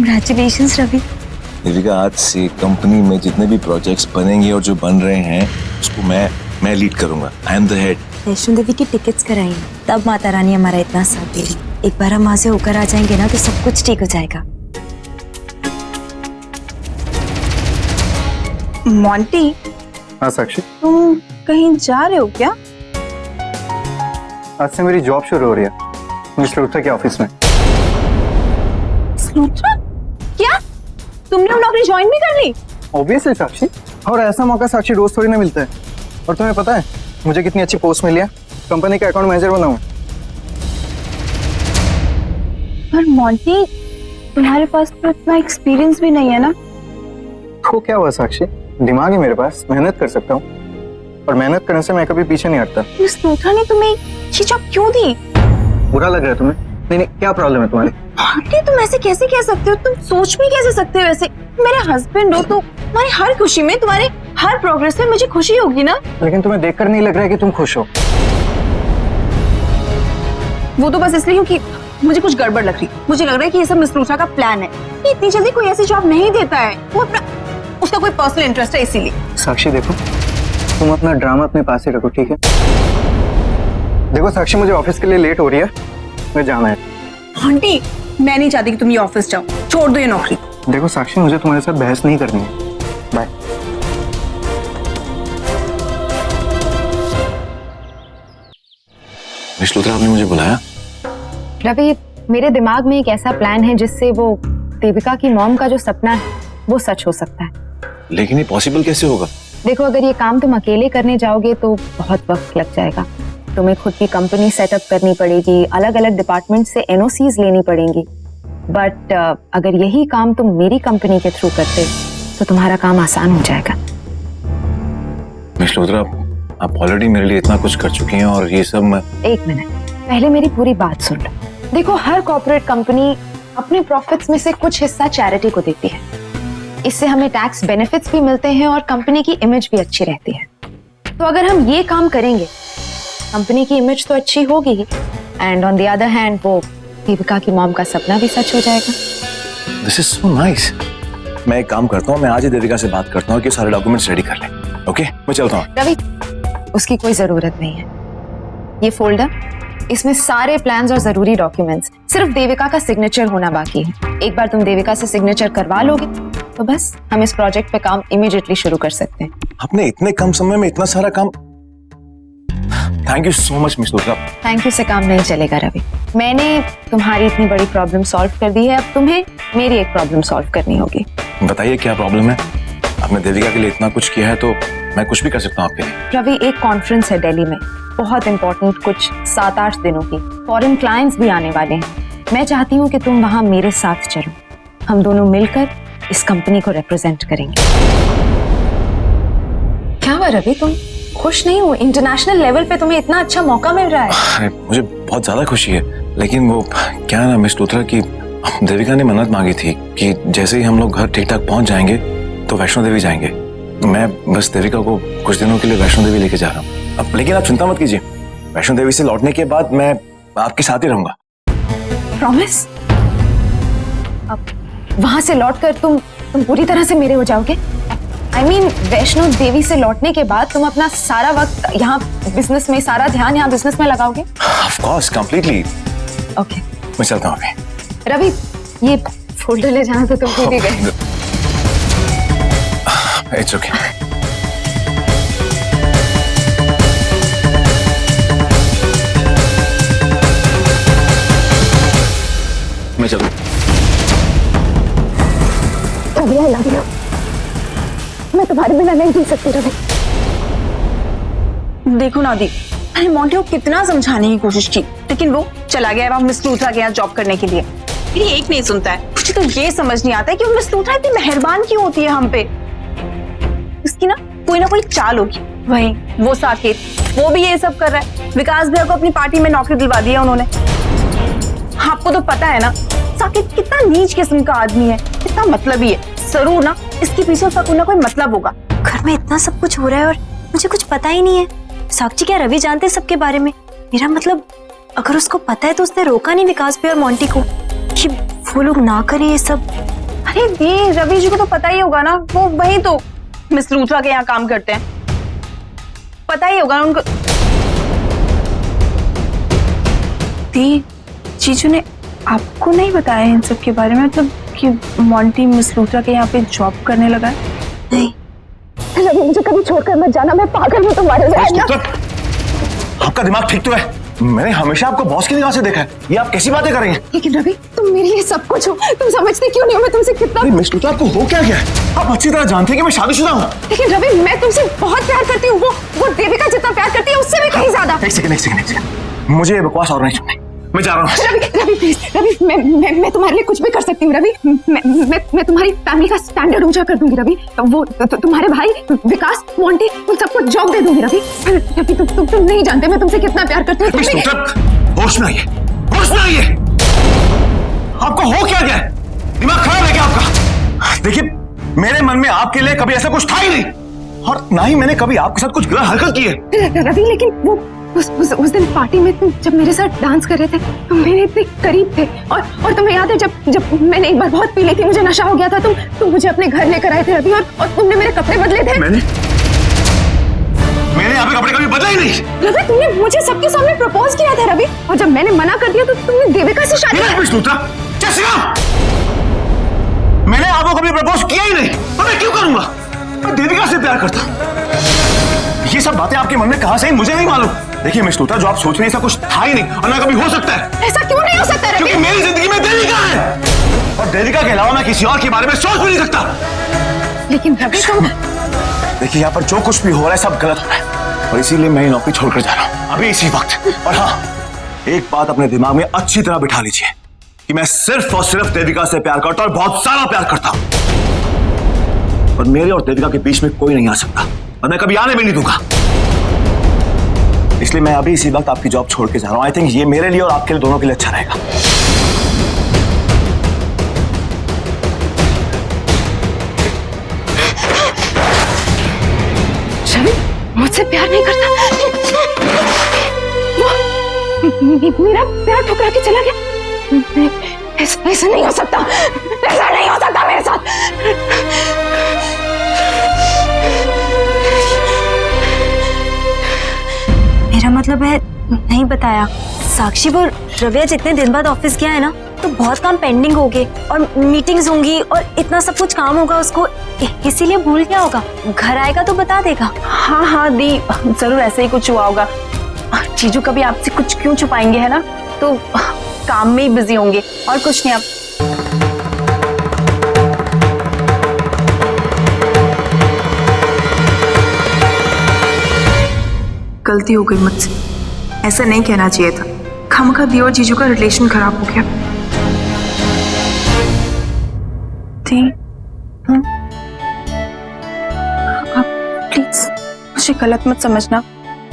Congratulations Ravi. Devika, आज से company में जितने भी प्रोजेक्ट्स बनेंगे और जो बन रहे हैं उसको मैं लीड करूंगा। I am the head. Vaishno Devi की टिकट्स कराई तब माता रानी हमारा इतना साथ दे रही। एक बार हम वहां से होकर आ जाएंगे ना तो सब कुछ ठीक हो जाएगा। मोंटी। हाँ साक्षी, तुम कहीं जा रहे हो क्या? आज से मेरी जॉब शुरू हो रही है मिस्टर उत्तर के ऑफिस में। स्लूत्रा? क्या तुमने वो नौकरी ज्वाइन भी कर ली? ऑब्वियसली साक्षी, और ऐसा मौका साक्षी रोज थोड़ी ना मिलता है। और तुम्हें पता है मुझे कितनी अच्छी पोस्ट मिली है, कंपनी का अकाउंट मैनेजर बना हूं। पर मोंटी, तुम्हारे पास तो इतना एक्सपीरियंस भी नहीं है ना? तो क्या हुआ साक्षी, दिमाग है मेरे पास, मेहनत कर सकता हूँ और मेहनत करने से मैं कभी पीछे नहीं हटता। स्लूत्रा ने तुम्हें ये जॉब क्यों दी? बुरा लग रहा है तुम्हें? नहीं, क्या प्रॉब्लम है तुम्हारी? मोंटी, तुम ऐसे कैसे कह सकते हो? तुम सोच भी कैसे सकते हो ऐसे? मेरे हस्बैंड हो तो तुम्हारी हर खुशी में, तुम्हारे हर प्रोग्रेस में मुझे खुशी होगी ना? लेकिन तुम्हें देखकर नहीं लग रहा है कि तुम खुश हो। वो तो बस इसलिए क्योंकि मुझे कुछ गड़बड़ लग रही। मुझे लग रहा है कि ये सब मिस लूथरा का प्लान है। ये इतनी जल्दी कोई ऐसी जॉब नहीं देता है। वो अपना, उसका कोई पर्सनल इंटरेस्ट है इसीलिए। साक्षी देखो, तुम अपना ड्रामा अपने पास ही रखो, ठीक है? देखो साक्षी, मुझे ऑफिस के लिए लेट हो रही है, मुझे जाना है। आंटी, मैं नहीं चाहती कि तुम ये ऑफिस जाओ। छोड़ दो ये नौकरी। देखो साक्षी, मुझे तुम्हारे साथ बहस नहीं करनी है। बाय। मिस्टर उत्तर, आपने मुझे बुलाया? रवि, मेरे दिमाग में एक ऐसा प्लान है जिससे वो देविका की मॉम का जो सपना है वो सच हो सकता है। लेकिन ये पॉसिबल कैसे होगा? देखो, अगर ये काम तुम अकेले करने जाओगे तो बहुत वक्त लग जाएगा। तुम्हें खुद की कंपनी सेटअप करनी पड़ेगी, अलग अलग डिपार्टमेंट से एनओसीज लेनी पड़ेंगी। बट अगर यही काम तुम मेरी कंपनी के थ्रू करते तो तुम्हारा काम आसान हो जाएगा। मिस्टर उत्तर, आप ऑलरेडी मेरे लिए इतना कुछ कर चुकी हैं और ये सब मैं... एक मिनट, पहले मेरी पूरी बात सुन लो। देखो, हर कॉर्पोरेट कंपनी अपने प्रॉफिट्स में से कुछ हिस्सा चैरिटी को देती है। इससे हमें टैक्स बेनिफिट्स भी मिलते हैं और कंपनी की इमेज भी अच्छी रहती है। तो अगर हम ये काम करेंगे, कंपनी की इमेज तो अच्छी होगी ही, and on the other hand वो देविका की मॉम का सपना भी सच हो जाएगा। This is so nice. मैं एक काम करता हूँ, मैं आज ही देविका से बात करता हूँ कि सारे डॉक्यूमेंट्स रेडी कर ले। ओके, मैं चलता हूँ। रवि, उसकी कोई जरूरत नहीं है। ये फोल्डर, इसमें सारे प्लान्स और जरूरी डॉक्यूमेंट्स, सिर्फ देविका का सिग्नेचर होना बाकी है। एक बार तुम देविका से सिग्नेचर करवा लोगे तो बस हम इस प्रोजेक्ट पे काम इमीडिएटली शुरू कर सकते हैं। आपने इतने कम समय में इतना सारा काम... thank you so much mister Uttar. Thank you से काम नहीं चलेगा रवि। मैंने तुम्हारी इतनी बड़ी प्रॉब्लम सॉल्व कर दी है, अब तुम्हें मेरी एक प्रॉब्लम सॉल्व करनी होगी। बताइए क्या प्रॉब्लम है? आपने देविका के लिए इतना कुछ किया है तो मैं कुछ भी कर सकता हूँ आपके लिए। रवि, एक कॉन्फ्रेंस है दिल्ली में, बहुत इंपॉर्टेंट, कुछ 7-8 दिनों की। फॉरेन क्लाइंट्स भी आने वाले हैं। मैं चाहती हूँ कि तुम वहां मेरे साथ चलो। हम दोनों मिलकर इस कंपनी को रिप्रेजेंट करेंगे। क्या हुआ रवि, तुम खुश नहीं हो? इंटरनेशनल लेवल पे तुम्हें इतना अच्छा मौका मिल रहा है। अरे मुझे बहुत ज्यादा खुशी है, लेकिन वो क्या है ना मिस्टर उत्तर की देविका ने मन्नत मांगी थी कि जैसे ही हम लोग घर ठीक ठाक पहुंच जाएंगे तो वैष्णो देवी जाएंगे। तो मैं बस देविका को कुछ दिनों के लिए वैष्णो देवी लेके जा रहा हूँ। अब लेकिन आप चिंता मत कीजिए, वैष्णो देवी से लौटने के बाद मैं आपके साथ ही रहूंगा। प्रॉमिस? अब वहां से लौटकर तुम पूरी तरह से मेरे हो जाओगे? I mean, वैष्णो देवी से लौटने के बाद तुम अपना सारा वक्त यहाँ बिजनेस में, सारा ध्यान यहाँ बिजनेस में लगाओगे? Of course, completely. ओके, मैं चलता हूँ अभी। रवि, ये फोल्डर ले जाना तो तुम भूल ही गए। It's okay. मैं चलूँ। Ravi, I love you. मैं तुम्हारे बिना नहीं जी सकती रवि। देखो नादी, मैंने मोंटी को कितना समझाने की कोशिश की, लेकिन वो चला गया वहां मिस लूथरा के यहाँ जॉब करने के लिए। मेरी एक नहीं सुनता है। मुझे तो ये समझ नहीं आता है कि वो मिस लूथरा इतनी मेहरबान क्यों होती है हम पे। इसकी ना कोई चाल होगी। वही वो साकेत, वो भी ये सब कर रहा है। विकास भैया को अपनी पार्टी में नौकरी दिलवा दी है उन्होंने। आपको तो पता है ना साकेत कितना नीच किस्म का आदमी है, कितना मतलबी है। जरूर ना इसके पीछे उसका कोई ना कोई मतलब होगा। घर में इतना सब कुछ हो रहा है और मुझे कुछ पता ही नहीं है। साक्षी, क्या रवि जानते सबके बारे में? मेरा मतलब, अगर उसको पता है तो उसने रोका नहीं विकास भैया और मोंटी को कि वो लोग ना करे ये सब। अरे दी, रवि जी को तो पता ही होगा ना, वो वही तो मिस लूथरा के यहाँ काम करते हैं, पता ही होगा उनको। दी, जीजू ने आपको नहीं बताया इन सब के बारे में, मतलब कि मोंटी मिस लूथरा के यहाँ पे जॉब करने लगा है? नहीं। रवि मुझे कभी छोड़कर मत जाना, मैं पागल हूँ तुम्हारे लिए। आपका दिमाग ठीक तो है? मैंने हमेशा आपको बॉस की निगाह से देखा है, ये आप कैसी बातें कर रही हैं? लेकिन रवि तुम मेरे लिए सब कुछ हो, तुम समझते क्यों नहीं हो मैं तुमसे कितना। मिस लूथरा, आपको हो क्या गया है? आप अच्छी तरह जानते हैं कि मैं शादीशुदा हूँ। लेकिन रवि मैं तुमसे बहुत प्यार करती हूँ, वो देविका जितना प्यार करती है उससे भी कहीं ज्यादा। एक सेकंड, मुझे ये बकवास और नहीं सुननी, मैं जा रहा हूँ। रवि प्लीज, रवि मैं तुम्हारे लिए कुछ भी कर सकती हूँ रवि। मैं तुम्हारी फैमिली का स्टैंडर्ड ऊंचा कर दूंगी रवि। वो तुम्हारे भाई विकास, मोंटी, उन सबको जॉब दे दूंगी रवि। रवि तुम नहीं जानते मैं तुमसे कितना प्यार करती हूँ। होश में आइए, होश में आइए। आपको हो क्या गया? दिमाग खराब है क्या आपका? देखिए, मेरे मन में आपके लिए कभी ऐसा कुछ था ही नहीं, और ना ही मैंने कभी आपके साथ कुछ गलत हरकत की है। रवि लेकिन वो उस दिन पार्टी में तुम जब मेरे साथ डांस कर रहे थे तुम मेरे इतने करीब थे, और तुम्हें याद है जब मैंने एक बार बहुत पी ली थी, मुझे नशा हो गया था, तुम मुझे अपने घर लेकर आए थे रवि, और तुमने मेरे कपड़े बदले थे। मैंने यहाँ पे कपड़े कभी बदले ही नहीं। रवि तुमने मुझे सबके सामने प्रपोज किया था रवि, और जब मैंने मना कर दिया तो तुमने देविका से शादी मैंने आपको कभी प्रपोज किया ही नहीं, और मैं क्यों करूंगा? मैं देविका से प्यार करता हूँ। ये सब बातें आपके मन में कहां से आई मुझे नहीं मालूम। देखिए मिस लूथरा, जो आप सोच रहे हैं ऐसा कुछ था ही नहीं, और ना कभी हो सकता है। ऐसा क्यों नहीं हो सकता रवि? क्योंकि मेरी जिंदगी में देविका है, और देविका के अलावा मैं किसी और के बारे में सोच भी नहीं सकता। लेकिन रवि तुम देखिए, यहाँ पर जो कुछ भी हो रहा है सब गलत हो रहा है, और इसीलिए मैं ये नौकरी छोड़कर जा रहा हूँ अभी इसी वक्त। और हाँ, एक बात अपने दिमाग में अच्छी तरह बिठा लीजिए कि मैं सिर्फ और सिर्फ देविका से प्यार करता हूँ, और बहुत सारा प्यार करता हूँ, और मेरे और देविका के बीच में कोई नहीं आ सकता, और मैं कभी आने भी नहीं दूंगा। इसलिए मैं अभी इसी वक्त आपकी जॉब छोड़ के जा रहा हूँ। आई थिंक ये मेरे लिए और आपके लिए दोनों के लिए अच्छा रहेगा। रवि मुझसे प्यार नहीं करता, वो मेरा प्यार ठुकरा के चला गया। ऐसा नहीं हो सकता, ऐसा नहीं हो सकता मेरे साथ। मेरा मतलब है नहीं बताया। साक्षी, वो रवि जितने दिन बाद ऑफिस गया है ना, तो बहुत काम पेंडिंग हो गए, और मीटिंग्स होंगी, और इतना सब कुछ काम होगा उसको, इसीलिए भूल गया होगा। घर आएगा तो बता देगा। हाँ हाँ दी, जरूर ऐसे ही कुछ हुआ होगा। जीजू कभी आपसे कुछ क्यों छुपाएंगे, है ना? तो काम में ही बिजी होंगे, और कुछ नहीं। आप गलती हो गई मुझसे, ऐसा नहीं कहना चाहिए था। खामखा दी और जीजू का रिलेशन खराब हो गया। दी, आप प्लीज मुझे गलत मत समझना,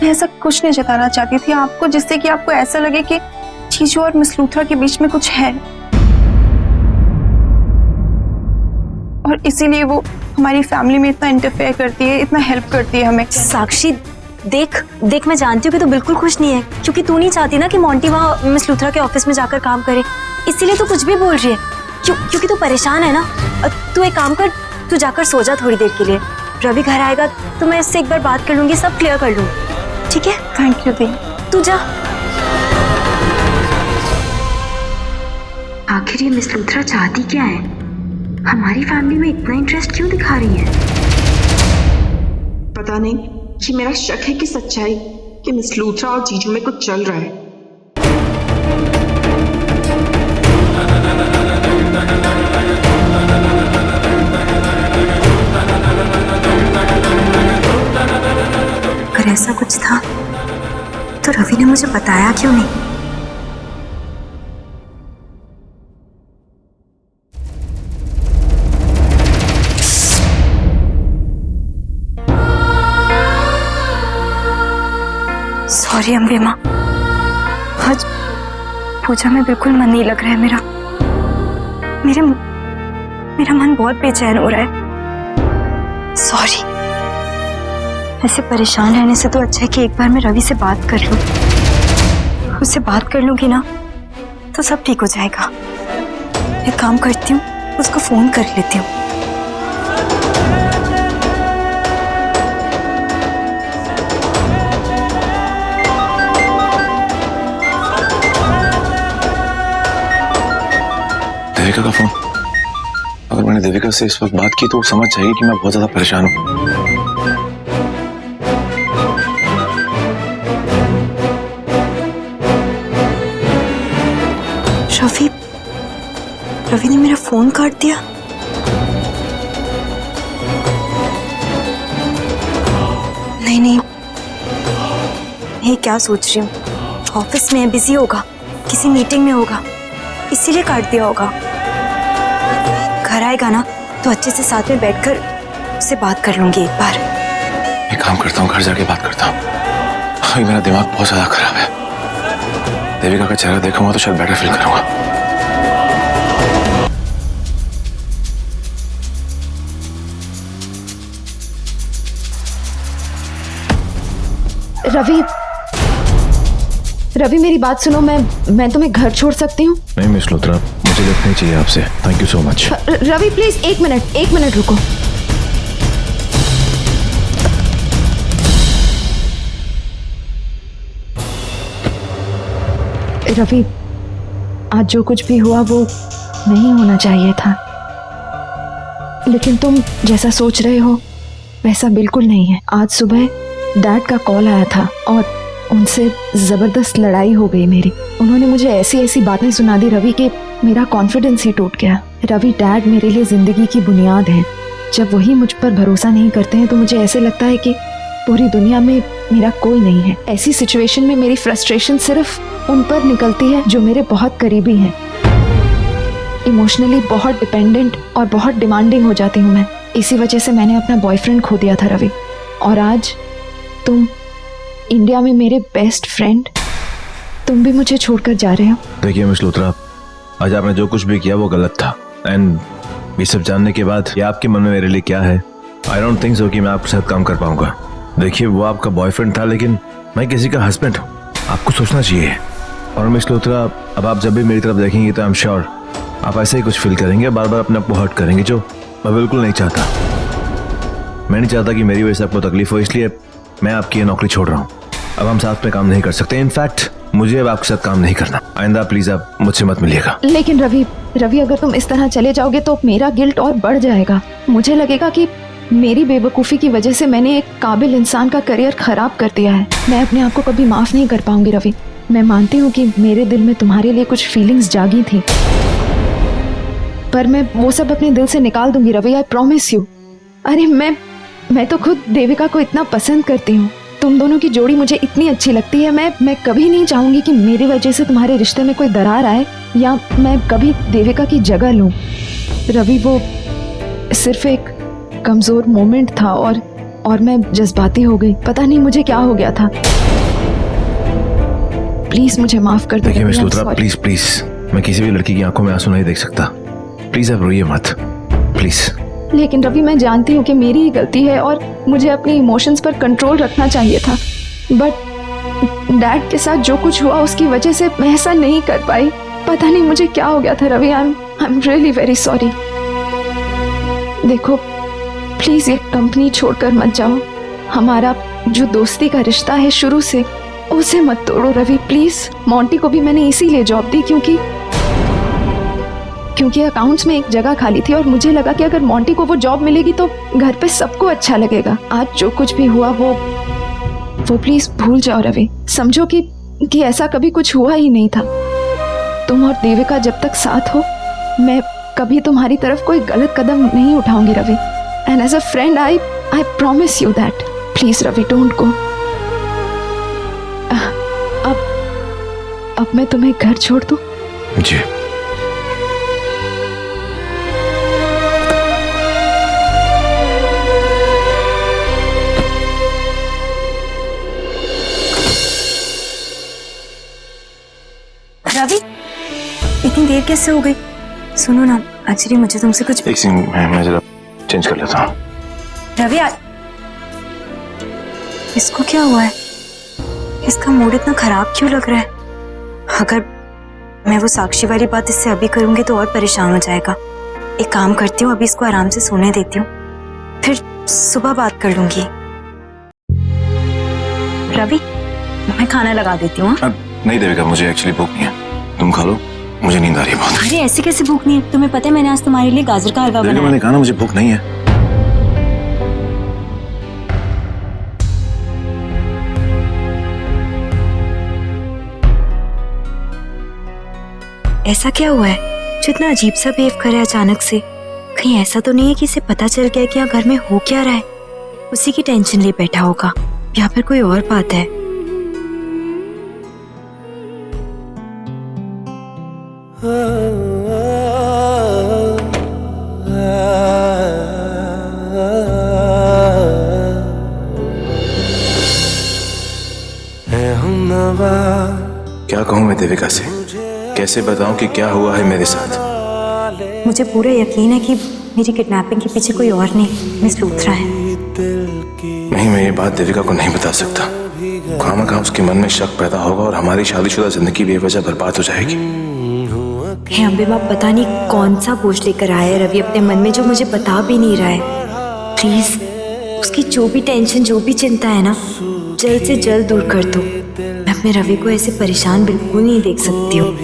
मैं ऐसा कुछ नहीं जताना चाहती थी आपको जिससे कि आपको ऐसा लगे कि जीजू और मिस लूथरा के बीच में कुछ है, और इसीलिए वो हमारी फैमिली में इतना इंटरफेयर करती है, इतना हेल्प करती है हमें। साक्षी, देख मैं जानती हूँ कि तू बिल्कुल खुश नहीं है, क्योंकि तू नहीं चाहती ना कि मोंटी वहाँ मिस लूथरा के ऑफिस में जाकर काम करे, इसीलिए तू कुछ भी बोल रही है। क्योंकि तू परेशान है ना। तू एक काम कर, तू जाकर सो जा थोड़ी देर के लिए। रवि घर आएगा तो मैं इससे एक बार बात कर लूंगी, सब क्लियर कर लूंगी, ठीक है? थैंक यू दी। तू जा। आखिर ये मिस लूथरा चाहती क्या है? हमारी फैमिली में इतना इंटरेस्ट क्यों दिखा रही है? पता नहीं, ये मेरा शक है कि सच्चाई कि मिस लूथरा और जीजू में कुछ चल रहा है। अगर ऐसा कुछ था तो रवि ने मुझे बताया क्यों नहीं? सॉरी अम्बे माँ, आज पूजा में बिल्कुल मन नहीं लग रहा है मेरा। मेरा मन बहुत बेचैन हो रहा है। सॉरी। ऐसे परेशान रहने से तो अच्छा है कि एक बार मैं रवि से बात कर लूं। उससे बात कर लूंगी ना तो सब ठीक हो जाएगा। एक काम करती हूँ, उसको फोन कर लेती हूँ। देविका का फोन। अगर मैंने देविका से इस वक्त बात की तो वो समझ जाएगी कि मैं बहुत ज्यादा परेशान हूँ। रवि ने मेरा फोन काट दिया। नहीं नहीं, ये क्या सोच रही हूँ? ऑफिस में बिजी होगा, किसी मीटिंग में होगा, इसीलिए काट दिया होगा। घर आएगा ना तो अच्छे से साथ में बैठकर उससे बात कर लूंगी एक बार। एक काम करता हूँ, घर जाके बात करता हूँ। अभी मेरा दिमाग बहुत ज्यादा खराब है। देविका का चेहरा देखूंगा तो शायद बेटर फील करूंगा। रवि मेरी बात सुनो, मैं तुम्हें घर छोड़ सकती हूँ? नहीं मिस लुथरा, मुझे लिफ्ट नहीं चाहिए आपसे। Thank you so much. Ravi please एक मिनट रुको। रवि, आज जो कुछ भी हुआ वो नहीं होना चाहिए था, लेकिन तुम जैसा सोच रहे हो वैसा बिल्कुल नहीं है। आज सुबह डैड का कॉल आया था और उनसे जबरदस्त लड़ाई हो गई मेरी। उन्होंने मुझे ऐसी ऐसी बातें सुना दी रवि कि मेरा कॉन्फिडेंस ही टूट गया। रवि, डैड मेरे लिए जिंदगी की बुनियाद है। जब वही मुझ पर भरोसा नहीं करते हैं तो मुझे ऐसे लगता है कि पूरी दुनिया में मेरा कोई नहीं है। ऐसी सिचुएशन में मेरी फ्रस्ट्रेशन सिर्फ उन पर निकलती है जो मेरे बहुत करीबी हैं। इमोशनली बहुत डिपेंडेंट और बहुत डिमांडिंग हो जाती हूँ मैं। इसी वजह से मैंने अपना बॉयफ्रेंड खो दिया था रवि। और आज तुम इंडिया में मेरे बेस्ट फ्रेंड, तुम भी मुझे छोड़कर जा रहे हो। देखिए मिस लुथरा, आज आपने जो कुछ भी किया वो गलत था। एंड ये सब जानने के बाद ये आपके मन में मेरे लिए क्या है, आई डोंट थिंक सो कि मैं आपके साथ काम कर पाऊंगा। देखिए, वो आपका बॉयफ्रेंड था लेकिन मैं किसी का हस्बैंड हूँ, आपको सोचना चाहिए। और मिस लुथरा, अब आप जब भी मेरी तरफ देखेंगे तो आई एम श्योर आप ऐसे ही कुछ फील करेंगे, बार बार अपने आप को हर्ट करेंगे, जो मैं बिल्कुल नहीं चाहता। मैं नहीं चाहता कि मेरी वजह से आपको तकलीफ हो, इसलिए मैं आपकी ये नौकरी छोड़ रहा हूँ। अब हम साथ में काम नहीं कर सकते। इनफैक्ट मुझे अब आपके साथ काम नहीं करना। आइंदा प्लीज आप मुझसे मत मिलिएगा। लेकिन रवि अगर तुम इस तरह चले जाओगे तो मेरा गिल्ट और बढ़ जाएगा। मुझे लगेगा कि मेरी बेवकूफ़ी की वजह से मैंने एक काबिल इंसान का करियर खराब कर दिया है। मैं अपने आप को कभी माफ़ नहीं कर पाऊंगी रवि। मैं मानती हूँ कि मेरे दिल में तुम्हारे लिए कुछ फीलिंग्स जागी थी, पर मैं वो सब अपने दिल से निकाल दूंगी रवि, आई प्रॉमिस यू। अरे मैं तो खुद देविका को इतना पसंद करती हूँ। तुम दोनों की जोड़ी मुझे इतनी अच्छी लगती है। मैं कभी नहीं चाहूंगी कि मेरी वजह से तुम्हारे रिश्ते में कोई दरार आए या मैं कभी देविका की जगह लूं। रवि, वो सिर्फ एक कमजोर मोमेंट था और मैं जज्बाती हो गई। पता नहीं मुझे क्या हो गया था। प्लीज मुझे माफ कर दो। देखिए मिस लुथरा, प्लीज मैं किसी भी लड़की की आंखों में आंसू नहीं देख सकता। प्लीज आप रोइए मत, प्लीज। लेकिन रवि, मैं जानती हूँ कि मेरी ही गलती है और मुझे अपने इमोशंस पर कंट्रोल रखना चाहिए था, बट डैड के साथ जो कुछ हुआ उसकी वजह से मैं ऐसा नहीं कर पाई। पता नहीं मुझे क्या हो गया था Ravi. I am really very sorry. देखो प्लीज ये कंपनी छोड़कर मत जाओ। हमारा जो दोस्ती का रिश्ता है शुरू से, उसे मत तोड़ो रवि प्लीज। मोंटी को भी मैंने इसीलिए जॉब दी क्योंकि अकाउंट्स में एक जगह खाली थी और मुझे लगा कि अगर मोंटी को वो जॉब मिलेगी तो घर पे सबको अच्छा लगेगा। आज जो कुछ भी हुआ वो प्लीज भूल जाओ रवि। समझो कि ऐसा कभी कुछ हुआ ही नहीं था। तुम और देविका जब तक साथ हो, मैं कभी तुम्हारी तरफ कोई गलत कदम नहीं उठाऊंगी Ravi. And as a friend I promise you that. Please Ravi, don't go. अब मैं तुम्हें घर छोड़ दूं? जी। रवि, इतनी देर कैसे हो गई? सुनो ना, एक्चुअली मुझे तुमसे कुछ। एक सेकंड, मैं जरा चेंज कर लेता हूँ। रवि, इसको क्या हुआ है? इसका मूड इतना खराब क्यों लग रहा है? अगर मैं वो साक्षी वाली बात इससे अभी करूंगी तो और परेशान हो जाएगा। एक काम करती हूँ, अभी इसको आराम से सोने देती हूँ, फिर सुबह बात कर लूंगी। रवि, मैं खाना लगा देती हूँ। हाँ? अब नहीं देविका, मुझे एक्चुअली भूख नहीं है, तुम खा लो, मुझे नींद आ रही है बहुत। अरे ऐसे कैसे भूख नहीं है? तुम्हें पता है मैंने आज तुम्हारे लिए गाजर का हलवा देविका बनाया। मैंने कहा ना मुझे भूख नहीं है। ऐसा क्या हुआ है जो इतना अजीब सा बिहेव करे अचानक से? कहीं ऐसा तो नहीं है कि इसे पता चल गया कि यहाँ घर में हो क्या रहा है? उसी की टेंशन लिए बैठा होगा या फिर कोई और बात है। क्या कहूँ मैं देविका से, कैसे बताऊं कि क्या हुआ है मेरे साथ? मुझे पूरा यकीन है कि मेरी किडनैपिंग के पीछे कोई और नहीं, मिस लूथरा है। नहीं, मैं ये बात देविका को नहीं बता सकता। खामखा उसके मन में शक पैदा होगा और हमारी शादीशुदा जिंदगी बेवजह बर्बाद हो जाएगी। हे अम्बे माँ, पता नहीं कौन सा बोझ लेकर आया है रवि अपने मन में जो मुझे बता भी नहीं रहा है। प्लीज उसकी जो भी टेंशन, जो भी चिंता है ना, जल्द से जल्द दूर कर दो। मैं अपने रवि को ऐसे परेशान बिल्कुल नहीं देख सकती हूँ।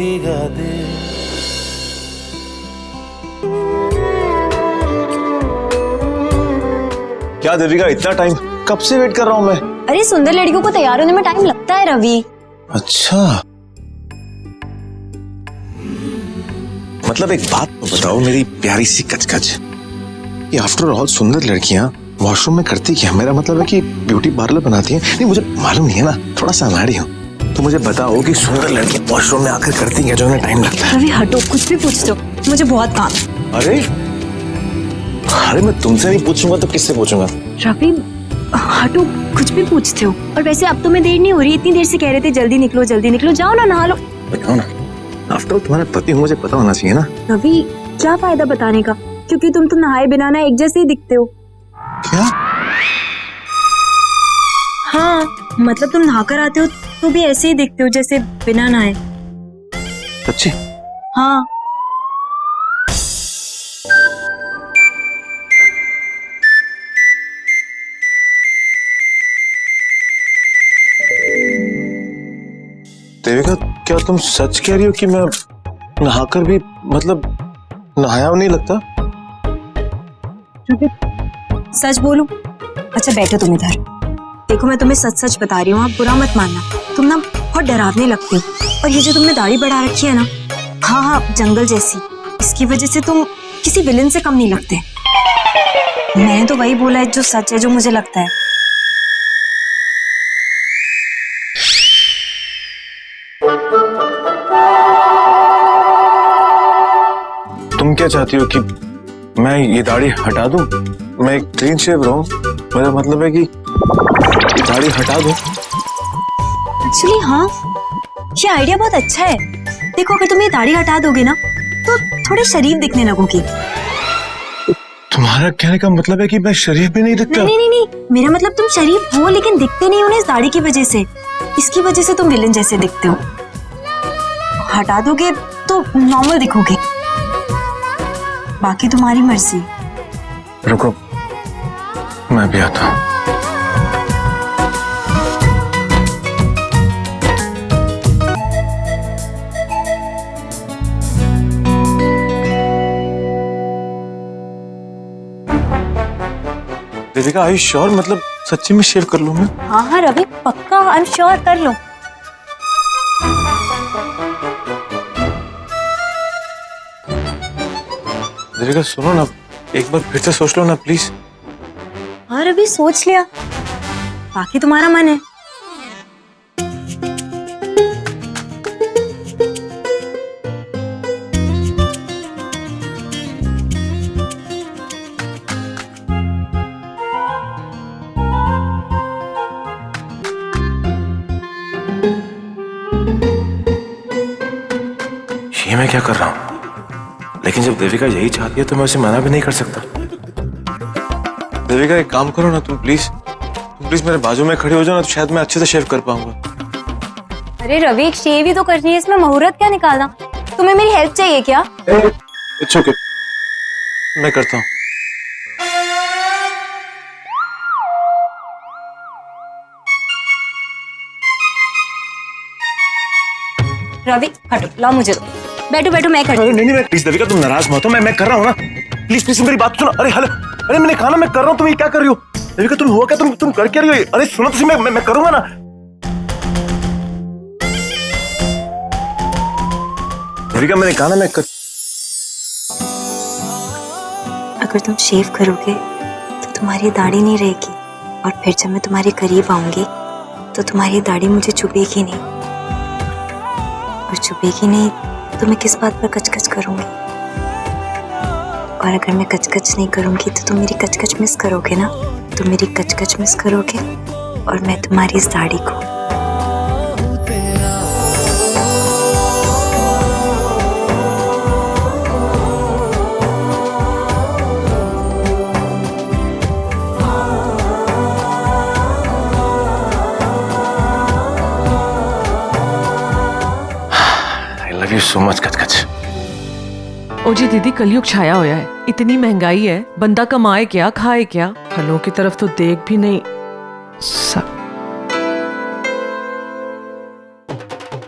क्या देविका, इतना टाइम? कब से वेट कर रहा हूँ मैं। अरे सुंदर लड़कियों को तैयार होने में टाइम लगता है रवि। अच्छा, मतलब एक बात तो बताओ मेरी प्यारी सी कचकच, ये आफ्टर ऑल सुंदर लड़कियां वॉशरूम में करती क्या? मेरा मतलब है कि ब्यूटी पार्लर बनाती हैं। नहीं, मुझे मालूम नहीं है ना, थोड़ा सा अनाड़ी हूँ, तो मुझे बताओ कि सुंदर लड़कियां वॉशरूम में आकर करती क्या जो उन्हें टाइम लगता है? रवि हटो, कुछ भी पूछ दो, मुझे बहुत काम है। अरे अरे, मैं तुमसे नहीं पूछूंगा तो किससे पूछूंगा? रवि हटो, कुछ भी पूछते हो। और वैसे अब तो मैं देर नहीं हो रही, इतनी देर से कह रहे थे जल्दी निकलो जल्दी निकलो, जाओ ना नहा लो। बताओ ना, आफ्टर ऑल तुम्हारा पति हूँ, मुझे पता होना चाहिए ना। रवि क्या फायदा बताने का, क्योंकि तुम तो नहाए बिना ना एक जैसे ही दिखते हो। क्या? हाँ मतलब तुम नहाकर आते हो तो भी ऐसे ही दिखते हो जैसे बिना नहाए। सच्ची? हाँ देविका, क्या तुम सच कह रही हो कि मैं नहाकर भी, मतलब नहाया नहीं लगता? सच बोलूं? अच्छा बैठो तुम इधर, देखो मैं तुम्हें सच सच बता रही हूँ, आप बुरा मत मानना। तुम ना बहुत डरावने लगते हो, और ये जो तुमने दाढ़ी बढ़ा रखी है ना, हाँ हाँ जंगल जैसी, इसकी वजह से तुम किसी विलेन से कम नहीं लगते। मैंने तो वही बोला है जो सच है, जो मुझे लगता है। तुम क्या चाहती हो कि मैं ये दाढ़ी हटा दूं? मैं एक क्लीन शेव रहूं? मेरा मतलब है कि ये दाढ़ी हटा दूं। एक्चुअली हाँ, ये आइडिया बहुत अच्छा है। देखो अगर तुम ये दाढ़ी हटा दोगे ना तो थोड़े शरीफ दिखने लगोगे। तुम्हारा कहने का मतलब है कि मैं शरीफ भी नहीं दिखता? नहीं नहीं नहीं, मेरा मतलब तुम शरीफ हो लेकिन दिखते नहीं हो ना इस दाढ़ी की वजह से। इसकी वजह से तुम विलेन जैसे दिखते हो। हटा दोगे तो नॉर्मल दिखोगे, बाकी तुम्हारी मर्जी। रुको, मैं भी आता हूँ। Devika, I sure? मतलब सच्ची में शेव कर लूं मैं? हाँ हाँ रवि पक्का, आई एम श्योर, कर लो। देविका सुनो ना, एक बार फिर से सोच लो ना प्लीज। हाँ रवि सोच लिया, बाकी तुम्हारा मन है। ये मैं क्या कर रहा हूँ? लेकिन जब देविका यही चाहती है तो मैं उसे मना भी नहीं कर सकता। देविका एक काम करो ना तुम प्लीज मेरे बाजू में खड़ी हो जाओ ना, तो शायद मैं अच्छे से शेव कर पाऊंगा। अरे रवि एक शेव ही तो करनी है, इसमें मुहूर्त क्या निकालना? तुम्हें मेरी हेल्प चाहिए क्या? इट्स ओके, मैं करता हूँ। रवि हटो, लाओ मुझे दो। बैठो बैठो, मैं करती अरे हूँ। नहीं, प्लीज देविका तुम नाराज मत हो, मैं कर रहा हूँ ना। प्लीज प्लीज मेरी बात सुनो। अरे हेलो, अरे मैंने कहा ना मैं कर रहा हूँ, तुम ये क्या कर रही हो? देविका तुम हुआ क्या, तुम कर क्या रही हो? अरे सुनो तुम, मैं करूंगा ना। देविका मैंने कहा ना मैं कर। अगर तुम शेव करोगे तो तुम्हारी दाढ़ी नहीं रहेगी, और फिर जब मैं तुम्हारे करीब आऊंगी तो तुम्हारी दाढ़ी मुझे चुभेगी नहीं, और चुभेगी नहीं तो मैं किस बात पर कचकच करूंगी? और अगर मैं कचकच नहीं करूंगी तो तुम मेरी कचकच मिस करोगे ना, तुम मेरी कचकच मिस करोगे और मैं तुम्हारी इस दाढ़ी को। लव यू सो मच कचकच। ओ जी दीदी, कलयुग छाया होया है, इतनी महंगाई है, बंदा कमाए क्या खाए क्या, फलों की तरफ तो देख भी नहीं।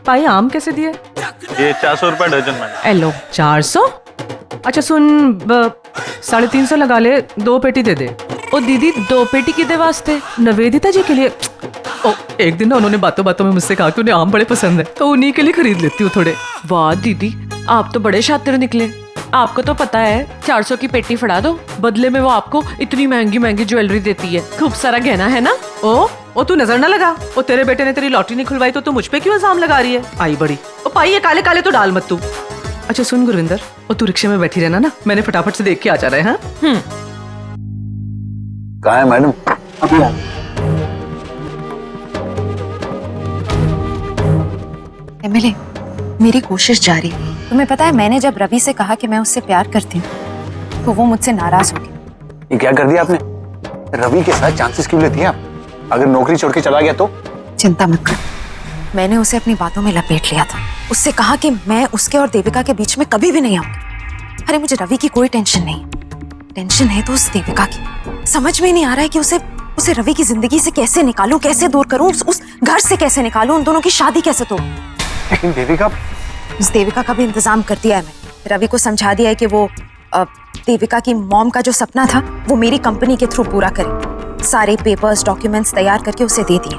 भाई आम कैसे दिए? ये 400 रुपए डजन मैडम। एलो 400? अच्छा सुन, 350 लगा ले, 2 पेटी दे दे। ओ दीदी 2 पेटी किदे वास्ते? निवेदिता जी के लिए। ओ एक दिन ना उन्होंने बातों बातों में मुझसे कहा कि उन्हें आम बड़े पसंद है, तो उन्हीं के लिए खरीद लेती हूँ थोड़े। वाह दीदी, आप तो बड़े शातिर निकले। आपको तो पता है 400 की पेटी फड़ा दो, बदले में वो आपको इतनी महंगी महंगी ज्वेलरी देती है, खूब सारा गहना है ना। ओ तू नजर ना लगा, ओ तेरे बेटे ने तेरी लॉटरी नहीं खुलवाई तो तू मुझ पे क्यों इल्जाम लगा रही है? आई बड़ी। ओ पाई ये काले काले तो डाल मत तू। अच्छा सुन गुरविंदर, ओ तू रिक्शे में बैठी रहना ना, मैंने फटाफट से देख के आ जा रहे हैं। कहाँ है मैडम? एमिली, मेरी कोशिश जारी है। तुम्हें पता है मैंने जब रवि से कहा कि मैं उससे प्यार करती हूँ तो वो मुझसे नाराज हो गई। ये क्या कर दिया आपने? रवि के साथ चांसेस क्यों लेती हैं आप? अगर नौकरी छोड़ के चला गया तो? चिंता मत कर, मैंने उसे अपनी बातों में लपेट लिया था। उससे कहा कि मैं उसके और देविका के बीच में कभी भी नहीं आऊंगी। अरे मुझे रवि की कोई टेंशन नहीं, टेंशन है तो उस देविका की। समझ में नहीं आ रहा है कि उसे रवि की जिंदगी से कैसे निकालूं, कैसे दूर करूं, उस घर से कैसे निकालूं, उन दोनों की शादी कैसे तोड़ूं। लेकिन देविका, उस देविका का भी इंतजाम कर दिया है मैंने। रवि को समझा दिया है कि वो देविका की मॉम का जो सपना था वो मेरी कंपनी के थ्रू पूरा करे। सारे पेपर्स डॉक्यूमेंट्स तैयार करके उसे दे दिए,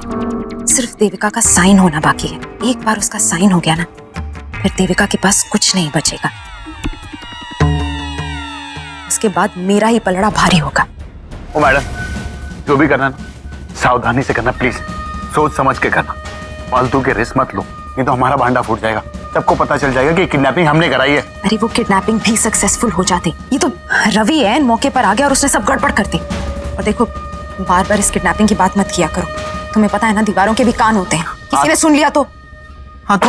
सिर्फ देविका का साइन होना बाकी है। एक बार उसका साइन हो गया ना, फिर देविका के पास कुछ नहीं बचेगा। उसके बाद मेरा ही पलड़ा भारी होगा। ओ मैडम, जो भी करना ना सावधानी से करना प्लीज, सोच समझ के करना, फालतू के रिस्क मत लो, नहीं तो हमारा भांडा फूट जाएगा। सबको पता चल जाएगा कि किडनैपिंग हमने कराई है। अरे वो किडनैपिंग भी सक्सेसफुल हो जाती, ये तो रवि है मौके पर आ गया और उसने सब गड़बड़ कर दी। और देखो बार बार इस किडनैपिंग की बात मत किया करो, तुम्हें पता है ना दीवारों के भी कान होते हैं, किसी ने सुन लिया तो। हाँ तो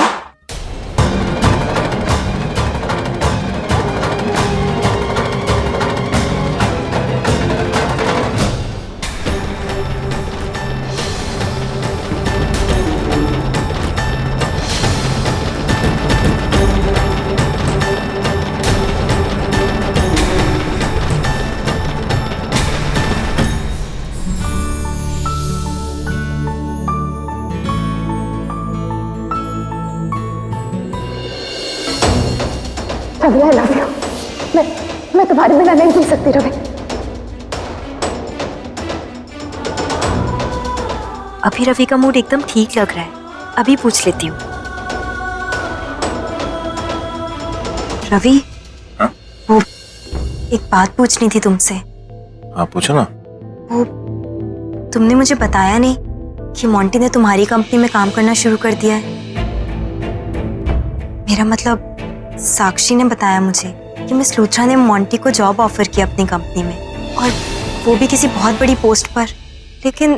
रवि आई लव यू। मैं तुम्हारे बिना नहीं जी सकती रवि। अभी रवि का मूड एकदम ठीक लग रहा है, अभी पूछ लेती हूँ। रवि, हाँ? वो एक बात पूछनी थी तुमसे। हाँ पूछो ना। वो तुमने मुझे बताया नहीं कि मोंटी ने तुम्हारी कंपनी में काम करना शुरू कर दिया है। मेरा मतलब साक्षी ने बताया मुझे कि मिस लूथरा ने मोंटी को जॉब ऑफर किया अपनी कंपनी में, और वो भी किसी बहुत बड़ी पोस्ट पर। लेकिन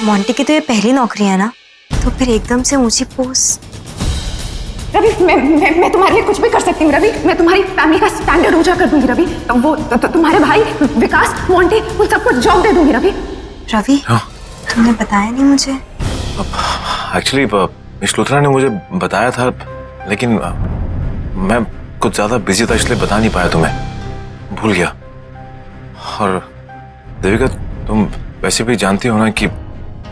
मोंटी की तो ये पहली नौकरी है ना, तो फिर एकदम से ऊंची पोस्ट। रवि मैं तुम्हारे लिए कुछ भी कर सकती हूँ रवि। मैं तुम्हारी फैमिली का स्टैंडर्ड ऊंचा कर दूंगी रवि। वो तुम्हारे भाई विकास मोंटी उन सबको जॉब दे दूंगी रवि। रवि, हाँ? तुमने बताया नहीं मुझे। एक्चुअली मिस लूथरा ने मुझे बताया था, लेकिन मैं कुछ ज्यादा बिजी था इसलिए बता नहीं पाया तुम्हें। भूल गया। और देविका, तुम वैसे भी जानती हो ना कि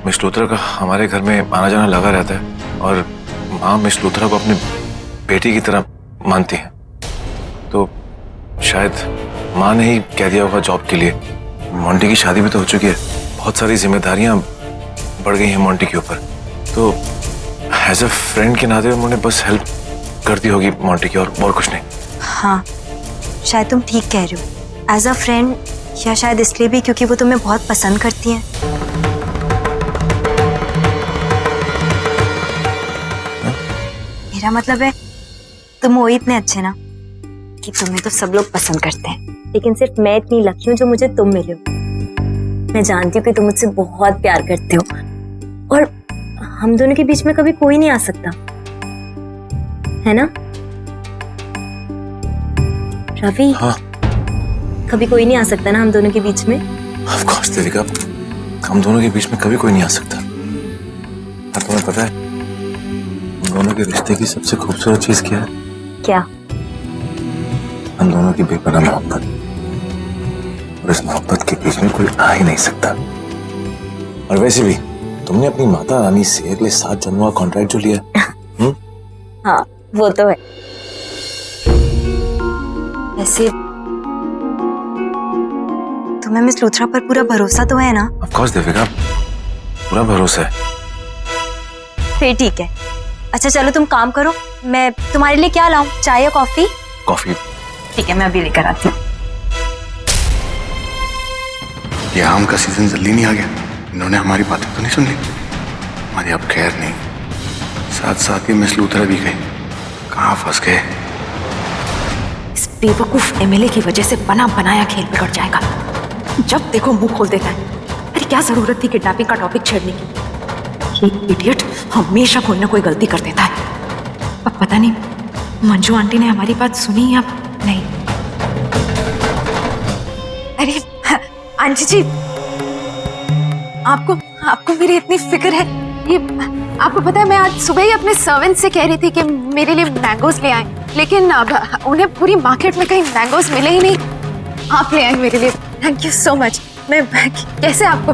मिस लूथरा का हमारे घर में आना जाना लगा रहता है और माँ मिस लूथरा को अपनी बेटी की तरह मानती है। तो शायद माँ ने ही कह दिया होगा जॉब के लिए। मोंटी की शादी भी तो हो चुकी है, बहुत सारी जिम्मेदारियां बढ़ गई हैं मोंटी के ऊपर। तो एज अ फ्रेंड के नाते उन्होंने बस हेल्प कर दी होगी मोंटी की, और कुछ नहीं। हाँ, शायद तुम ठीक कह रहे हो। एज अ फ्रेंड, या शायद इसलिए भी क्योंकि वो तुम्हें बहुत पसंद करती हैं। मेरा मतलब है तुम हो इतने अच्छे ना कि तुम्हें तो सब लोग पसंद करते हैं, लेकिन सिर्फ मैं इतनी लकी हूँ जो मुझे तुम मिले हो। मैं जानती हूँ कि तुम मुझसे बहुत प्यार करते हो और हम दोनों के बीच में कभी कोई नहीं आ सकता, है ना रवि? हाँ, कभी कोई नहीं आ सकता ना हम दोनों के बीच में। ऑफ कोर्स देविका, हम दोनों के बीच में कभी कोई नहीं आ सकता। और तुम्हें पता है हम दोनों के रिश्ते की सबसे खूबसूरत चीज क्या है? क्या? हम दोनों की बेपनाह मोहब्बत, और इस मोहब्बत के बीच में कोई आ ही नहीं सकता। और वैसे भी तुमने अपनी माता रानी से अगले 7 जन्मों का कॉन्ट्रैक्ट जो लिया है। हाँ, वो तो है। वैसे तुम्हें मिस लूथरा पर पूरा भरोसा तो है ना? ऑफ कोर्स देविका, पूरा भरोसा है। फिर ठीक है। अच्छा चलो तुम काम करो, मैं तुम्हारे लिए क्या लाऊं, चाय या कॉफी? कॉफी। ठीक है, मैं अभी लेकर आती हूँ। ये आम का सीजन जल्दी नहीं आ गया? इन्होंने हमारी बातें तो नहीं सुन ली? हमारी अब खैर नहीं, साथ साथ ही मिस लूथरा भी गई। कहाँ फंस गए? इस बेवकूफ एमएलए की वजह से बना बनाया खेल बिगड़ जाएगा। जब देखो मुंह खोल देता है। अरे क्या जरूरत थी किडनैपिंग का टॉपिक छेड़ने की? ये इडियट हमेशा कोई ना कोई गलती कर देता है। अब पता नहीं मंजू आंटी ने हमारी बात सुनी या नहीं। अरे आंटी जी, आपको मेरी इतनी फिक्र है। ये आपको पता है मैं आज सुबह ही अपने सर्वेंट से कह रही थी कि मेरे लिए मैंगोज ले आए, लेकिन अब उन्हें पूरी मार्केट में कहीं मैंगोज मिले ही नहीं। आप ले आए मेरे लिए, थैंक यू सो मच। मैं कैसे आपको,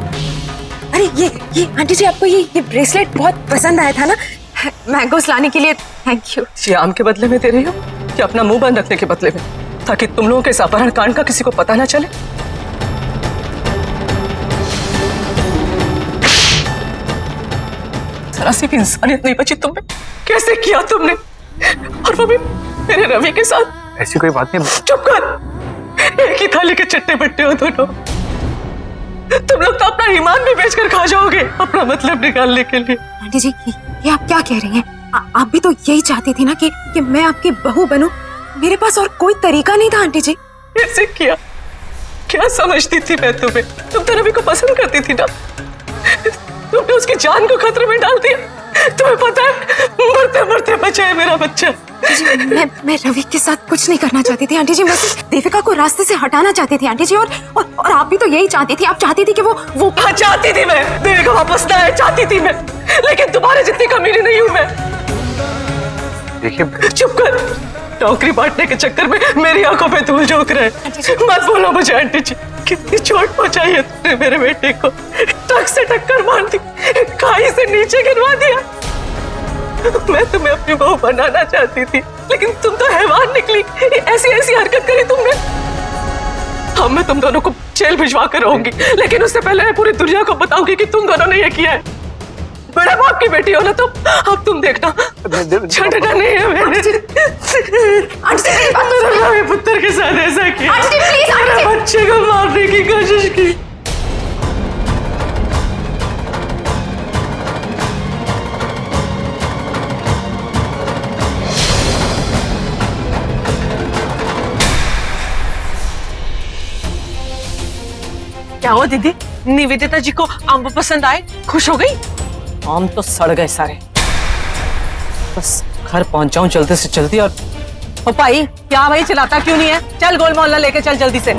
अरे ये आंटी जी आपको ये ब्रेसलेट बहुत पसंद आया था ना, मैंगोज लाने के लिए थैंक यू। ये आम के बदले में दे रही हो कि अपना मुंह बंद रखने के बदले में, ताकि तुम लोगों के इस अपहरण कांड का किसी को पता ना चले? जरा सी भी इंसानियत नहीं बची तुम में। कैसे किया तुमने, और वो भी मेरे रवि के साथ? ऐसी कोई बात नहीं। चुप कर, एक ही थाली के चट्टे बट्टे हो दोनों। तुम लोग तो अपना ईमान भी बेचकर खा जाओगे अपना मतलब निकालने के लिए। आंटी जी ये आप क्या कह रही हैं? आप भी तो यही चाहती थी ना कि मैं आपकी बहू बनूं। मेरे पास और कोई तरीका नहीं था आंटी जी। कैसे किया? क्या समझती थी मैं तुम्हें? तुम तो रवि को पसंद करती थी ना, तुमने उसकी जान को खतरे में डाल दिया। तुम्हें पता है मरते मरते बचा है मेरा बच्चा। मैं रवि के साथ कुछ नहीं करना चाहती थी आंटी जी, मैं सिर्फ देविका को रास्ते से हटाना चाहती थी आंटी जी। और आप भी तो यही चाहती थी। आप चाहती थी कि वो हाँ, चाहती थी मैं देविका वापस ना आए, चाहती थी मैं, लेकिन तुम्हारे जितनी कमीनी नहीं हूं मैं। देखिए चुप कर, नौकरी बांटने के चक्कर में मेरी आंखों पे धूल झोंक रहे। मत बोलो मुझे आंटी जी, कितनी चोट पहुंचाई है तुमने मेरे बेटे को। ट्रक से टक्कर मार दी, खाई से नीचे गिरवा दिया। मैं तुम्हें अपनी बहू बनाना चाहती थी, लेकिन तुम तो हैवान निकली। ऐसी ऐसी हरकत करी तुमने। अब मैं तुम दोनों को जेल भिजवा कर रहूंगी, लेकिन उससे पहले मैं पूरी दुनिया को बताऊंगी कि तुम दोनों ने ये किया है। बड़ा बाप की बेटी हो ना तुम, अब तुम देखना छटना नहीं है मैंने। पुत्र के साथ ऐसा किया, मेरे बच्चे को मारने की कोशिश की। क्या हुआ दीदी, निवेदिता जी को आम पसंद आए, खुश हो गई? आम तो सड़ गए सारे। बस घर पहुंच जाऊं जल्दी से जल्दी। और ओ भाई, क्या भाई चिल्लाता क्यों नहीं है? चल गोल मोहल्ला लेके चल जल्दी से।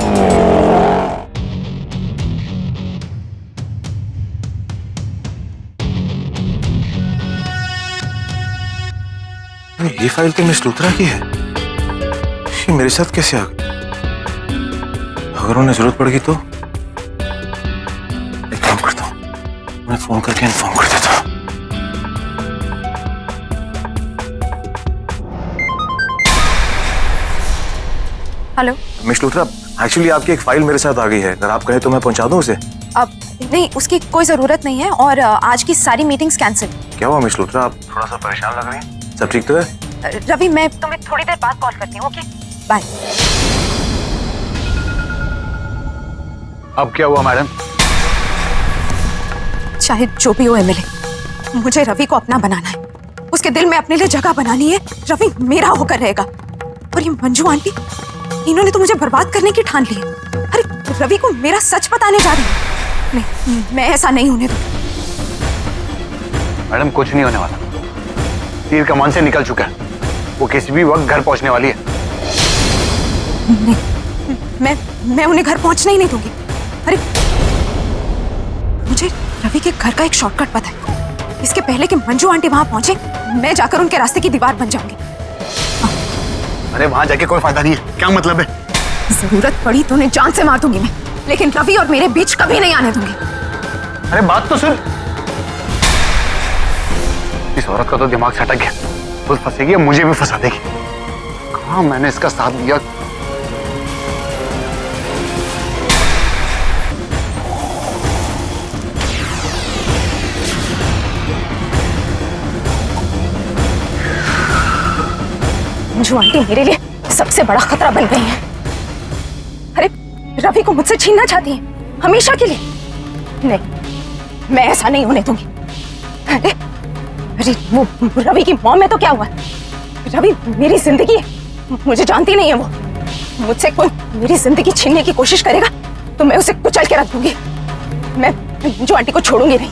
ये फाइल तो मिस लूथरा की है, ये मेरे साथ कैसे आ गई? अगर उन्हें जरूरत पड़ेगी तो एक काम करता हूँ, मैं फोन करके इन्फॉर्म कर देता हूँ। हेलो। मिस लूथरा, एक्चुअली आपकी एक फाइल मेरे साथ आ गई है, अगर आप कहें तो मैं पहुंचा दूं उसे। अब नहीं, उसकी कोई जरूरत नहीं है और आज की सारी मीटिंग्स कैंसिल। क्या हुआ मिस लूथरा, आप थोड़ा सा परेशान लग रही हैं? सब ठीक तो है? रवि, मैं तुम्हें थोड़ी देर बाद कॉल करती हूँ। Okay, bye. अब क्या हुआ मैडम? चाहे जो भी हो एमएलए, मुझे रवि को अपना बनाना है। उसके दिल में अपने लिए जगह बनानी है। रवि मेरा होकर रहेगा। और ये मंजू आंटी, इन्होंने तो मुझे बर्बाद करने की ठान ली है। अरे रवि को मेरा सच बताने जा रही है। नहीं, मैं ऐसा नहीं होने दूंगी। मैडम कुछ नहीं होने वाला, तीर कमान से निकल चुका है, वो किसी भी वक्त घर पहुंचने वाली है। नहीं, मैं उन्हें घर पहुंचने ही नहीं दूंगी। अरे मुझे रवि के घर का एक शॉर्टकट पता है। इसके पहले कि मंजू आंटी वहां पहुंचे, मैं जाकर उनके रास्ते की दीवार बन जाऊंगी। अरे वहां जाके कोई फायदा नहीं है, क्या मतलब है? जरूरत पड़ी तो उन्हें जान से मार दूंगी मैं, लेकिन रवि और मेरे बीच कभी नहीं आने दूंगी। अरे बात तो सुन। इस औरत का तो दिमाग सटक गया, खुद फंसेगी और मुझे भी फंसा देगी। कहाँ मैंने इसका साथ दिया। मंजू आंटी मेरे लिए सबसे बड़ा खतरा बन गई है। अरे रवि को मुझसे छीनना चाहती हैं, हमेशा के लिए। नहीं, मैं ऐसा नहीं होने दूंगी। अरे वो रवि की मॉम में तो क्या हुआ? रवि मेरी जिंदगी है, मुझे जानती नहीं है वो। मुझसे कोई मेरी जिंदगी छीनने की कोशिश करेगा तो मैं उसे कुचल के रख दूंगी। मैं मंजू आंटी को छोड़ूंगी नहीं।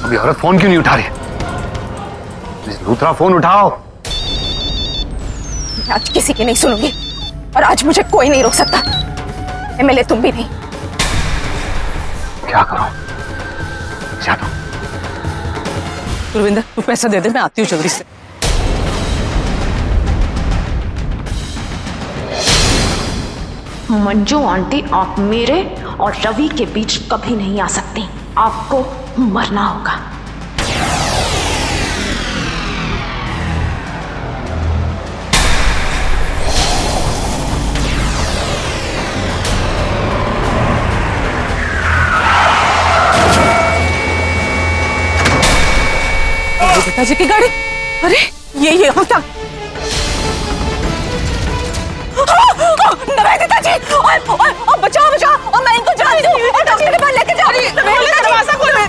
अभी औरत फोन क्यों नहीं उठा रही? लूथरा फोन उठाओ। मैं आज किसी की नहीं सुनूंगी और आज मुझे कोई नहीं रोक सकता। एमएलए तुम भी नहीं। क्या करूं? जानो। गुरविंदर, तू पैसा दे दे, मैं आती हूँ जल्दी से। मंजू आंटी, आप मेरे और रवि के बीच कभी नहीं आ सकती। आपको मरना होगा। पिताजी की गाड़ी। अरे ये होता नवेदिता जी, बचाओ बचाओ, और मैं इनको जानती हूँ और डॉक्टर के पास लेके जाओ। दरवाजा खोलो।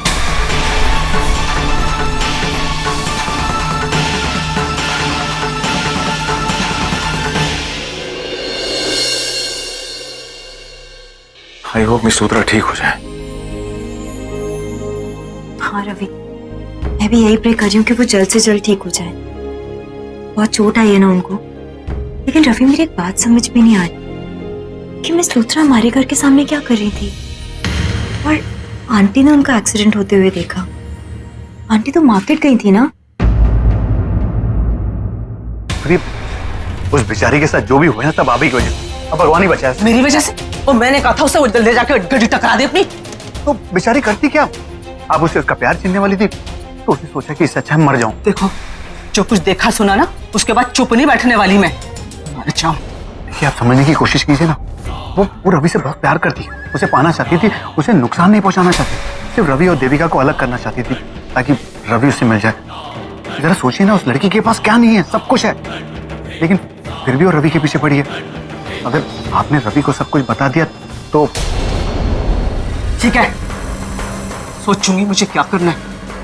आई होप मिस लूथरा ठीक हो जाए। हाँ रवि, मैं भी यही प्रे कर रही हूँ कि वो जल्द से जल्द ठीक हो जाए। बहुत चोट आई है ना उनको। लेकिन रवि, मेरी एक बात समझ में नहीं आ रही कि मिस लूथरा हमारे घर के सामने क्या कर रही थी। और आंटी ने उनका एक्सीडेंट होते हुए देखा। आंटी तो मार्केट गई थी ना। उस बेचारी के साथ जो भी हुआ ना, तब आप ही की वजह से। अब भगवान ही बचाया। मेरी वजह से? और मैंने कहा था उसे वो ले जाके गड्डी टकरा दे अपनी। तो बेचारी करती क्या? आप उसे उसका प्यार छीनने वाली थी, तो उसने सोचा कि इससे अच्छा मैं मर जाऊं। देखो, जो कुछ देखा सुना ना, उसके बाद चुप नहीं बैठने वाली मैं। मर जाऊं। देखिए, आप समझने की कोशिश कीजिए ना। वो रवि से बहुत प्यार करती है, उसे पाना चाहती थी, उसे नुकसान नहीं पहुंचाना चाहती। सिर्फ रवि और देविका को अलग करना चाहती थी ताकि रवि उससे मिल जाए। जरा सोचिए ना, उस लड़की के पास क्या नहीं है, सब कुछ है, लेकिन फिर भी वो रवि के पीछे पड़ी है। अगर आपने रवि को सब कुछ बता दिया तो ठीक है, सोचूंगी मुझे क्या करना है।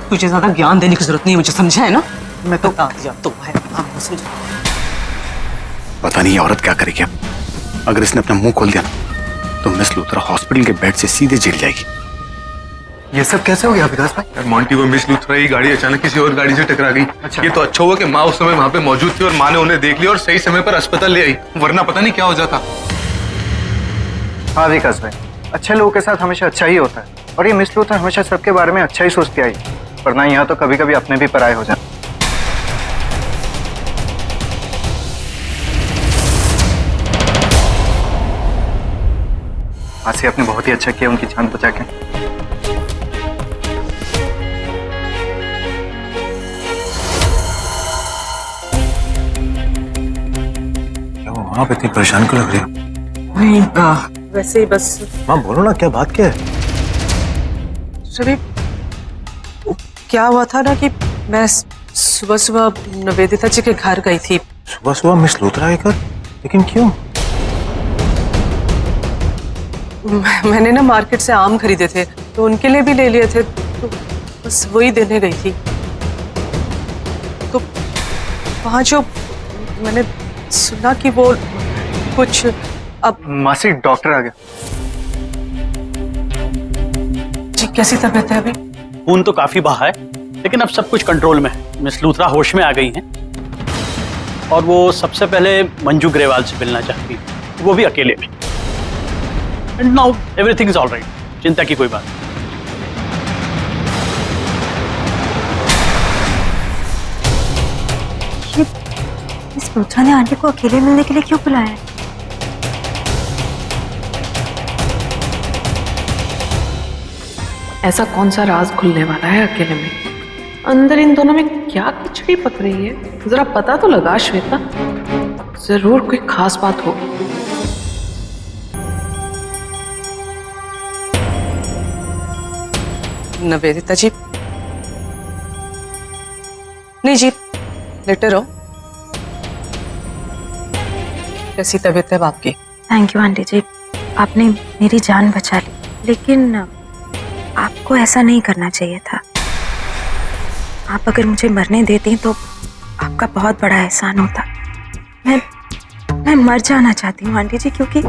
तुझे ज्यादा ज्ञान देने की जरूरत नहीं है, मुझे समझा है ना? मैं तो बता दिया तो है। पता नहीं ये औरत क्या करेगी अब। अगर इसने अपना मुंह खोल दिया ना, तो मिस लूथरा हॉस्पिटल के बेड से सीधे जेल जाएगी। ये सब कैसे हो गया विकास भाई? यार मोंटी को मिस लूथरा की गाड़ी अचानक किसी और गाड़ी से टकरा गई। अच्छा। ये तो अच्छा हुआ कि माँ उस समय वहाँ पे मौजूद थी और माँ ने उन्हें देख लिया और सही समय पर अस्पताल ले आई, वरना पता नहीं क्या हो जाता। हाँ विकास भाई, अच्छे लोगों के साथ हमेशा अच्छा ही होता है, और ये मिस लूथरा हमेशा सबके बारे में अच्छा ही सोचती आई, वरना यहाँ तो कभी कभी अपने भी पराये हो जाते। मासी आपने बहुत ही अच्छा किया उनकी जान बचा के। क्या वो आप इतनी परेशान क्यों लग रही है? नहीं वैसे ही बस माँ बोलो ना, क्या बात क्या है? रवि, क्या हुआ था ना कि मैं सुबह सुबह निवेदिता जी के घर गई थी। सुबह सुबह मिस लूथरा के घर? लेकिन क्यों? मैंने ना मार्केट से आम खरीदे थे तो उनके लिए भी ले लिए थे, तो बस वही देने गई थी। तो वहाँ जो मैंने सुना कि वो कुछ अब मासी डॉक्टर आ गया। जी कैसी तबीयत है अभी? खून तो काफी बहा है लेकिन अब सब कुछ कंट्रोल में है। मिस लूथरा होश में आ गई हैं और वो सबसे पहले मंजू ग्रेवाल से मिलना चाहती है, वो भी अकेले में। And now everything is alright, चिंता की कोई बात नहीं। इस लूथरा ने आंटी को अकेले मिलने के लिए क्यों बुलाया है? ऐसा कौन सा राज खुलने वाला है अकेले में? अंदर इन दोनों में क्या खिचड़ी पक रही है? जरा पता तो लगा श्वेता, जरूर कोई खास बात हो। निवेदिता जी, नहीं जी, लेटे रहो। कैसी तबीयत है आपकी? थैंक यू आंटी जी, आपने मेरी जान बचा ली, लेकिन आपको ऐसा नहीं करना चाहिए था। आप अगर मुझे मरने देती तो आपका बहुत बड़ा एहसान होता। मैं मर जाना चाहती हूँ आंटी जी, क्योंकि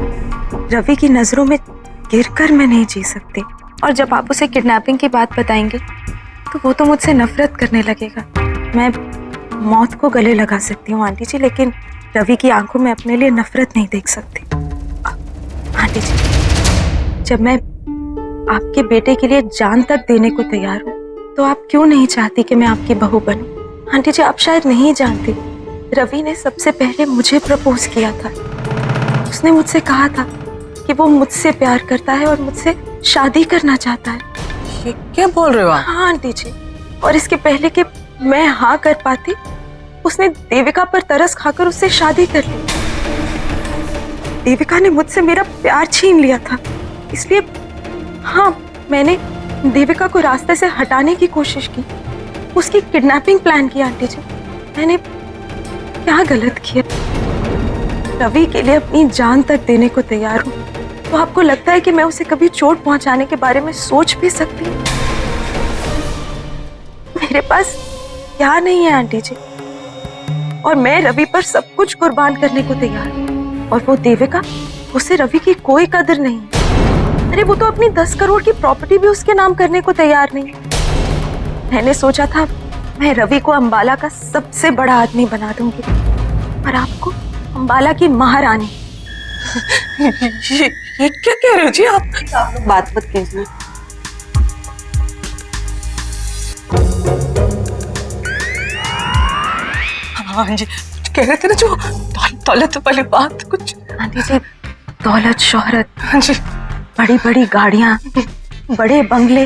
रवि की नजरों में गिरकर मैं नहीं जी सकती। और जब आप उसे किडनैपिंग की बात बताएंगे तो वो तो मुझसे नफरत करने लगेगा। मैं मौत को गले लगा सकती हूँ आंटी जी, लेकिन रवि की आंखों में अपने लिए नफरत नहीं देख सकती। आंटी जी, जब मैं आपके बेटे के लिए जान तक देने को तैयार हूँ तो आप क्यों नहीं चाहती कि मैं आपकी बहू बनूं? आंटी जी, आप शायद नहीं जानती, रवि ने सबसे पहले मुझे प्रपोज किया था। उसने मुझसे कहा था कि वो मुझसे प्यार करता है और मुझसे शादी करना चाहता है। ये क्या बोल रहे हो आप? हाँ आंटी जी, और इसके पहले कि मैं हाँ कर पाती, उसने देविका पर तरस खाकर उससे शादी कर ली। देविका ने मुझसे मेरा प्यार छीन लिया था, इसलिए हाँ, मैंने देविका को रास्ते से हटाने की कोशिश की, उसकी किडनैपिंग प्लान की। आंटी जी, मैंने क्या गलत किया? रवि के लिए अपनी जान तक देने को तैयार हूँ, तो आपको लगता है कि मैं उसे कभी चोट पहुंचाने के बारे में सोच भी सकती हूँ? मेरे पास क्या नहीं है आंटी जी, और मैं रवि पर सब कुछ कुर्बान करने को तैयार हूँ। और वो देविका, उसे रवि की कोई कदर नहीं है। अरे वो तो अपनी 10 करोड़ की प्रॉपर्टी भी उसके नाम करने को तैयार नहीं। मैंने सोचा था मैं रवि को अंबाला का सबसे बड़ा आदमी बना दूंगी, और आपको अंबाला की महारानी। ये क्या कह रहे हो जी आप? बात मत कीजिए। हाँ जी, कह रहे थे ना जो दौलत वाली बात कुछ। आंटी जी, दौलत, शोहरत, हाँ जी, बड़ी बड़ी गाड़ियां, बड़े बंगले,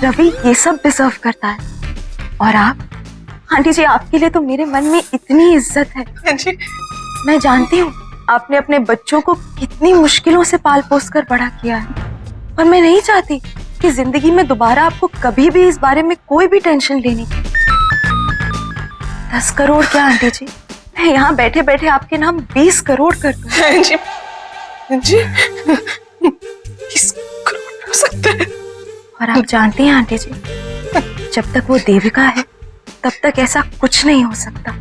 रवि ये सब डिजर्व करता है। और आप आंटी जी, आपके लिए तो मेरे मन में इतनी इज्जत है। हाँ जी, मैं जानती हूँ आपने अपने बच्चों को कितनी मुश्किलों से पाल पोस कर बड़ा किया है, और मैं नहीं चाहती कि जिंदगी में दोबारा आपको कभी भी इस बारे में कोई भी टेंशन लेनी। 10 करोड़ क्या आंटी जी, मैं यहाँ बैठे बैठे आपके नाम 20 करोड़ कर दूँ। हाँ जी, हाँ जी, 20 करोड़ हो सकता है। और आप जानती हैं आंटी जी, जब तक वो देविका है तब तक ऐसा कुछ नहीं हो सकता।